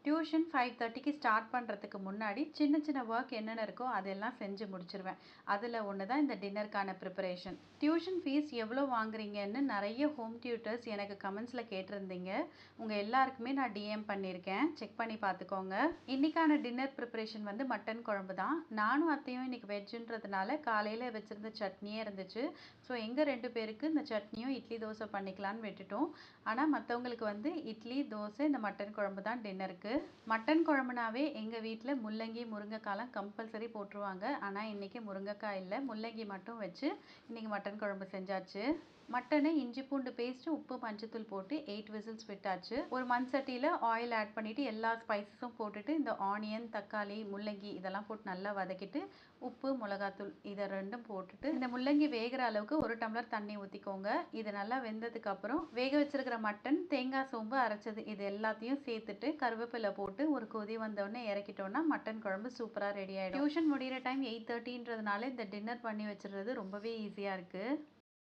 Tuition 5:30க்கு start பண்ணுறதுக்கு முன்னாடி சின்ன சின்ன ஒர்க் என்னென்ன இருக்கோ அதெல்லாம் செஞ்சு முடிச்சிருவேன். அதில் ஒன்று தான் இந்த டின்னருக்கான ப்ரிப்பரேஷன். டியூஷன் ஃபீஸ் எவ்வளோ வாங்குறீங்கன்னு நிறைய ஹோம் டியூட்டர்ஸ் எனக்கு கமெண்ட்ஸில் கேட்டிருந்தீங்க. உங்கள் எல்லாருக்குமே நான் டிஎம் பண்ணியிருக்கேன். செக் பண்ணி பார்த்துக்கோங்க. இன்றைக்கான டின்னர் ப்ரிப்பரேஷன் வந்து மட்டன் குழம்பு தான். நானும் அத்தையும் இன்றைக்கி வெஜ்ஜுன்றதுனால காலையில் வச்சுருந்த சட்னியே இருந்துச்சு. ஸோ எங்கள் 2 பேருக்கு இந்த சட்னியும் இட்லி தோசை பண்ணிக்கலான்னு விட்டுட்டோம். ஆனால் மற்றவங்களுக்கு வந்து இட்லி தோசை இந்த மட்டன் குழம்பு தான் டின்னருக்கு. மட்டன் குழம்புனாவே எங்கள் வீட்டில் முள்ளங்கி முருங்கைக்காலாம் கம்பல்சரி போட்டுருவாங்க. ஆனால் இன்றைக்கி முருங்கைக்காய் இல்லை, முள்ளங்கி மட்டும் வச்சு இன்றைக்கி மட்டன் குழம்பு செஞ்சாச்சு. மட்டனை இஞ்சி பூண்டு பேஸ்ட்டு உப்பு மஞ்சத்தூள் போட்டு 8 விசில்ஸ் விட்டாச்சு. ஒரு மண் சட்டியில் ஆயில் ஆட் பண்ணிவிட்டு எல்லா ஸ்பைசஸும் போட்டுட்டு இந்த ஆனியன் தக்காளி முள்ளங்கி இதெல்லாம் போட்டு நல்லா வதக்கிட்டு உப்பு மிளகாத்தூள் இதை ரெண்டும் போட்டுட்டு இந்த முள்ளங்கி வேகிற அளவுக்கு 1 டம்ளர் தண்ணி ஊற்றிக்கோங்க. இது நல்லா வெந்ததுக்கப்புறம் வேக வச்சிருக்கிற மட்டன் தேங்காய் சோம்பு அரைச்சது இது எல்லாத்தையும் சேர்த்துட்டு கருவேப்பிலை போட்டு ஒரு கொதி வந்தோடனே இறக்கிட்டோன்னா மட்டன் குழம்பு சூப்பராக ரெடி ஆகிடும். டியூஷன் முடிகிற டைம் 8:30ன்றதுனால இந்த டின்னர் பண்ணி வச்சுருறது ரொம்பவே ஈஸியாக இருக்குது.